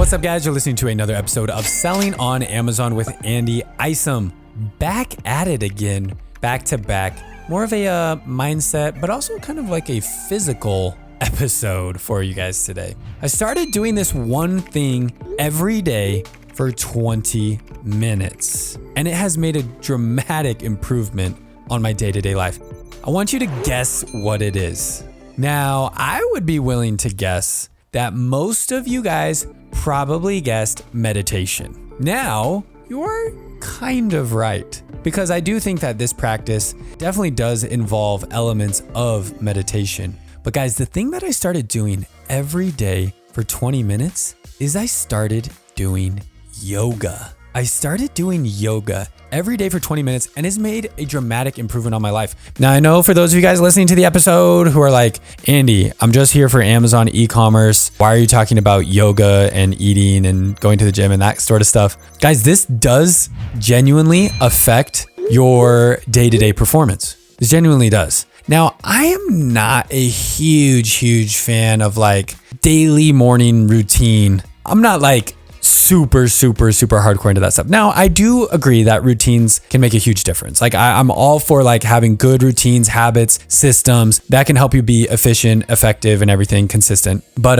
What's up, guys? You're listening to another episode of Selling on Amazon with MZy&x. Back at it again, back to back. More of a mindset, but also kind of like a physical episode for you guys today. I started doing this one thing every day for 20 minutes, and it has made a dramatic improvement on my day-to-day life. I want you to guess what it is. Now, I would be willing to guess that most of you guys probably guessed meditation. Now, you're kind of right, because I do think that this practice definitely does involve elements of meditation. But guys, the thing that I started doing every day for 20 minutes is I started doing yoga. I started doing yoga every day for 20 minutes, and it's made a dramatic improvement on my life. Now, I know for those of you guys listening to the episode who are like, Andy, I'm just here for Amazon e-commerce. Why are you talking about yoga and eating and going to the gym and that sort of stuff? Guys, this does genuinely affect your day-to-day performance. This genuinely does. Now, I am not a huge fan of like daily morning routine. I'm not like super hardcore into that stuff. Now, I do agree that routines can make a huge difference. Like I'm all for like having good routines, habits, systems that can help you be efficient, effective, and everything consistent. But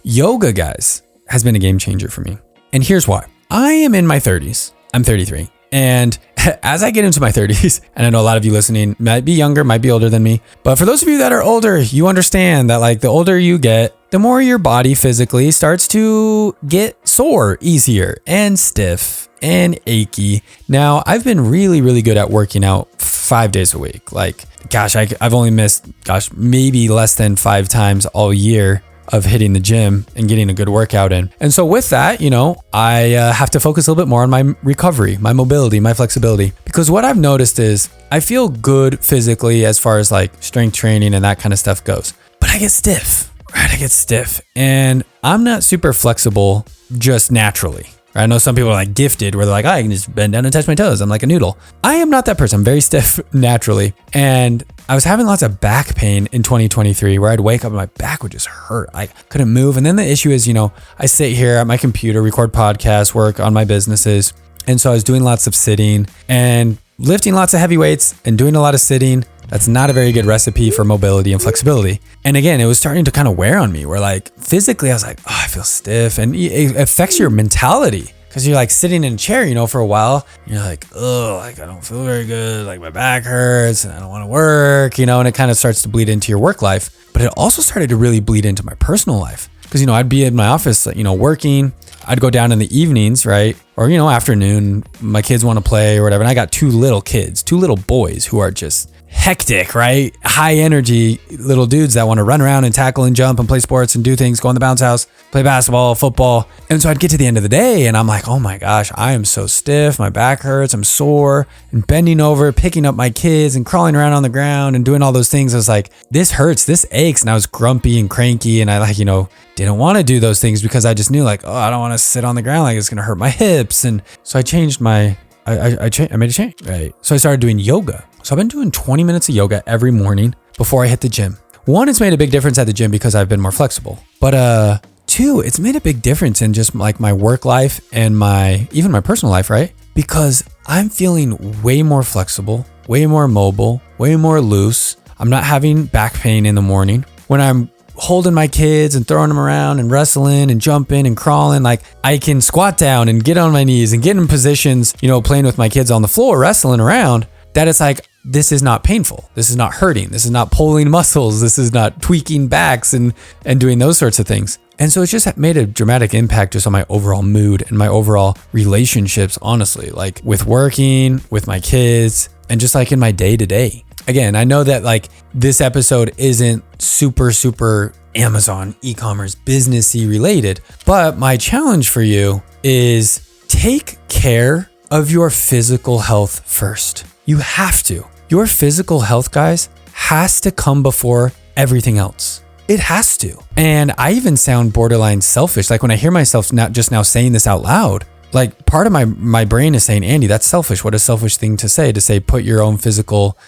yoga, guys, has been a game changer for me. And here's why. I am in my 30s. I'm 33. And as I get into my 30s, and I know a lot of you listening might be younger, might be older than me, but for those of you that are older, you understand that like the older you get, the more your body physically starts to get sore easier and stiff and achy. Now, I've been really good at working out 5 days a week. Like, gosh, I've only missed, maybe less than 5 times all year of hitting the gym and getting a good workout in. And so with that, I have to focus a little bit more on my recovery, my mobility, my flexibility, because what I've noticed is I feel good physically as far as like strength training and that kind of stuff goes, but I get stiff, right? I get stiff and I'm not super flexible just naturally. I know some people are like gifted where they're like, I can just bend down and touch my toes. I'm like a noodle. I am not that person. I'm very stiff naturally. And I was having lots of back pain in 2023 where I'd wake up and my back would just hurt. I couldn't move. And then the issue is, I sit here at my computer, record podcasts, work on my businesses. And so I was doing lots of sitting and lifting lots of heavy weights and doing a lot of sitting. That's not a very good recipe for mobility and flexibility. And again, it was starting to kind of wear on me where like physically I was like, I feel stiff, and it affects your mentality because you're like sitting in a chair, for a while. You're like, I don't feel very good. Like my back hurts and I don't want to work, and it kind of starts to bleed into your work life. But it also started to really bleed into my personal life because, I'd be in my office, working. I'd go down in the evenings, right? Or, afternoon, my kids want to play or whatever. And I got 2 little boys who are just hectic, right? High energy little dudes that want to run around and tackle and jump and play sports and do things, go in the bounce house, play basketball, football. And so I'd get to the end of the day and I'm like, oh my gosh, I am so stiff. My back hurts. I'm sore, and bending over, picking up my kids and crawling around on the ground and doing all those things. I was like, this hurts, this aches. And I was grumpy and cranky. And I didn't want to do those things because I just knew like, I don't want to sit on the ground. Like it's going to hurt my hips. And so I changed I made a change, right? So I started doing yoga. So I've been doing 20 minutes of yoga every morning before I hit the gym. 1, it's made a big difference at the gym because I've been more flexible. But 2, it's made a big difference in just like my work life and even my personal life, right? Because I'm feeling way more flexible, way more mobile, way more loose. I'm not having back pain in the morning. When I'm holding my kids and throwing them around and wrestling and jumping and crawling, like I can squat down and get on my knees and get in positions, playing with my kids on the floor, wrestling around, that it's like, this is not painful. This is not hurting. This is not pulling muscles. This is not tweaking backs and doing those sorts of things. And so it's just made a dramatic impact just on my overall mood and my overall relationships, honestly, like with working, with my kids, and just like in my day to day. Again, I know that like this episode isn't super Amazon e-commerce businessy related, but my challenge for you is take care of your physical health first. You have to. Your physical health, guys, has to come before everything else. It has to. And I even sound borderline selfish. Like when I hear myself just now saying this out loud, like part of my brain is saying, Andy, that's selfish. What a selfish thing to say put your own physical,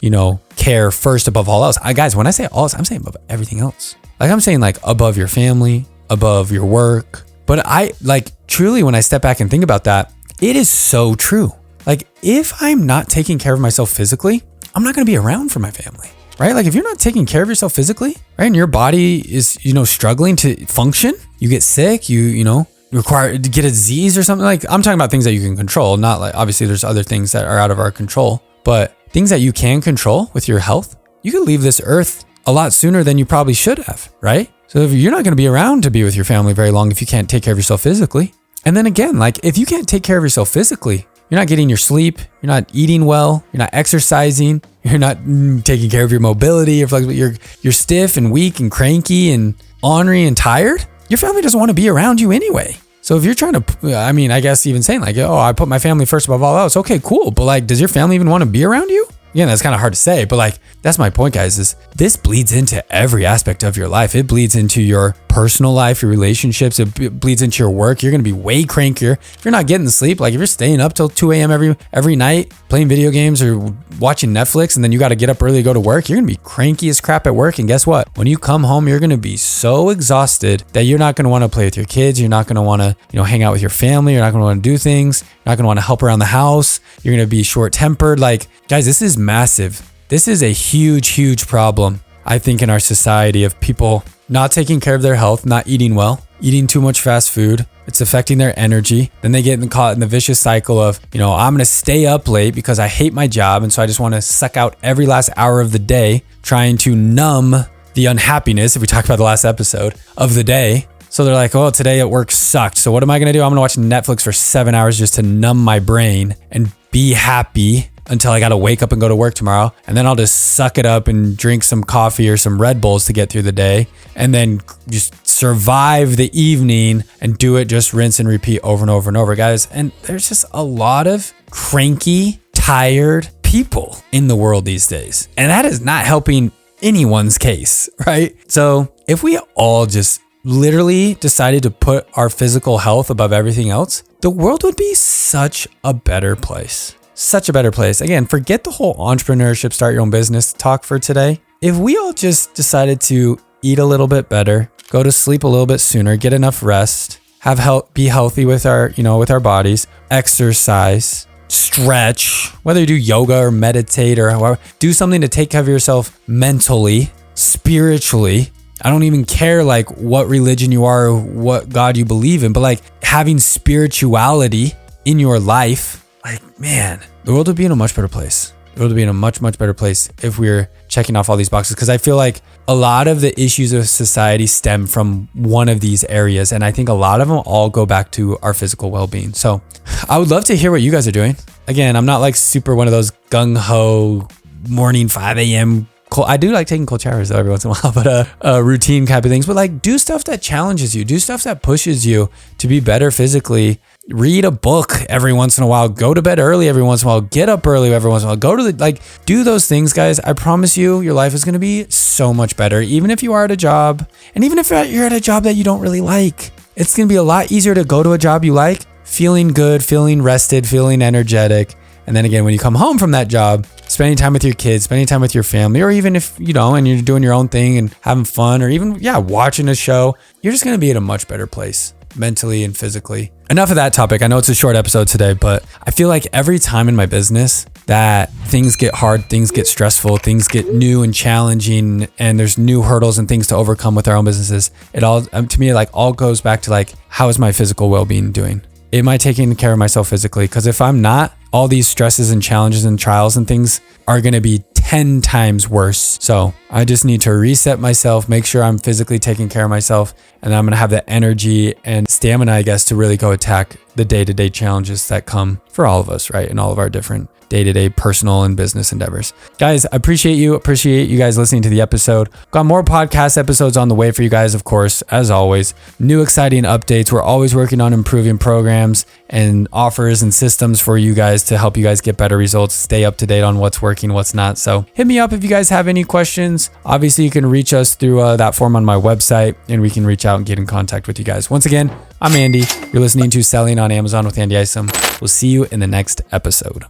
care first above all else. Guys, when I say all else, I'm saying above everything else. Like I'm saying like above your family, above your work, But I like truly, when I step back and think about that, it is so true. Like if I'm not taking care of myself physically, I'm not going to be around for my family, right? Like if you're not taking care of yourself physically, right? And your body is, struggling to function, you get sick, you require to get a disease or something. Like I'm talking about things that you can control, not like, obviously there's other things that are out of our control, but things that you can control with your health, you can leave this earth a lot sooner than you probably should have, right? So if you're not going to be around to be with your family very long if you can't take care of yourself physically. And then again, like if you can't take care of yourself physically, you're not getting your sleep, you're not eating well, you're not exercising, you're not taking care of your mobility, you're flexible, you're stiff and weak and cranky and ornery and tired, your family doesn't want to be around you anyway. So if you're trying to, I guess even saying like, oh, I put my family first above all else. Okay, cool. But like, does your family even want to be around you? Again, that's kind of hard to say, but like, that's my point, guys, is this bleeds into every aspect of your life. It bleeds into your personal life, your relationships. It bleeds into your work. You're going to be way crankier. If you're not getting sleep, like if you're staying up till 2 a.m. every night, playing video games or watching Netflix, and then you got to get up early to go to work, you're going to be cranky as crap at work. And guess what? When you come home, you're going to be so exhausted that you're not going to want to play with your kids. You're not going to want to, hang out with your family. You're not going to want to do things. You're not going to want to help around the house. You're going to be short-tempered. Like, guys, this is massive. This is a huge, huge problem, I think, in our society of people not taking care of their health, not eating well, eating too much fast food. It's affecting their energy. Then they get caught in the vicious cycle of, I'm going to stay up late because I hate my job. And so I just want to suck out every last hour of the day, trying to numb the unhappiness, if we talked about the last episode, of the day. So they're like, oh, today at work sucked. So what am I going to do? I'm going to watch Netflix for 7 hours just to numb my brain and be happy until I got to wake up and go to work tomorrow. And then I'll just suck it up and drink some coffee or some Red Bulls to get through the day. And then just survive the evening and do it, just rinse and repeat over and over and over, guys. And there's just a lot of cranky, tired people in the world these days. And that is not helping anyone's case, right? So if we all just literally decided to put our physical health above everything else, the world would be such a better place. Such a better place. Again, forget the whole entrepreneurship, start your own business talk for today. If we all just decided to eat a little bit better, go to sleep a little bit sooner, get enough rest, be healthy with our, with our bodies, exercise, stretch, whether you do yoga or meditate or however, do something to take care of yourself mentally, spiritually. I don't even care like what religion you are or what God you believe in, but like having spirituality in your life, like, man, the world would be in a much better place. The world would be in a much, much better place if we're checking off all these boxes. Because I feel like a lot of the issues of society stem from one of these areas. And I think a lot of them all go back to our physical well-being. So I would love to hear what you guys are doing. Again, I'm not like super one of those gung-ho morning 5 a.m. I do like taking cold showers though every once in a while, but routine type of things. But like do stuff that challenges you, do stuff that pushes you to be better physically. Read a book every once in a while, go to bed early every once in a while, get up early every once in a while, do those things, guys. I promise you, your life is going to be so much better. Even if you are at a job, and even if you're at a job that you don't really like, it's going to be a lot easier to go to a job you like, feeling good, feeling rested, feeling energetic. And then again, when you come home from that job, spending time with your kids, spending time with your family, or even if, and you're doing your own thing and having fun, or even, watching a show, you're just going to be in a much better place mentally and physically. Enough of that topic. I know it's a short episode today, but I feel like every time in my business that things get hard, things get stressful, things get new and challenging, and there's new hurdles and things to overcome with our own businesses, it all, to me, like all goes back to like, how is my physical well-being doing? Am I taking care of myself physically? Because if I'm not, all these stresses and challenges and trials and things are going to be 10 times worse. So I just need to reset myself, make sure I'm physically taking care of myself, and I'm going to have the energy and stamina, I guess, to really go attack the day-to-day challenges that come for all of us, right? In all of our different day-to-day personal and business endeavors. Guys, I appreciate you guys listening to the episode. Got more podcast episodes on the way for you guys, of course, as always. New exciting updates. We're always working on improving programs and offers and systems for you guys to help you guys get better results, stay up to date on what's working, what's not. So hit me up if you guys have any questions. Obviously, you can reach us through that form on my website, and we can reach out and get in contact with you guys. Once again, I'm Andy. You're listening to Selling on Amazon with Andy Isom. We'll see you in the next episode.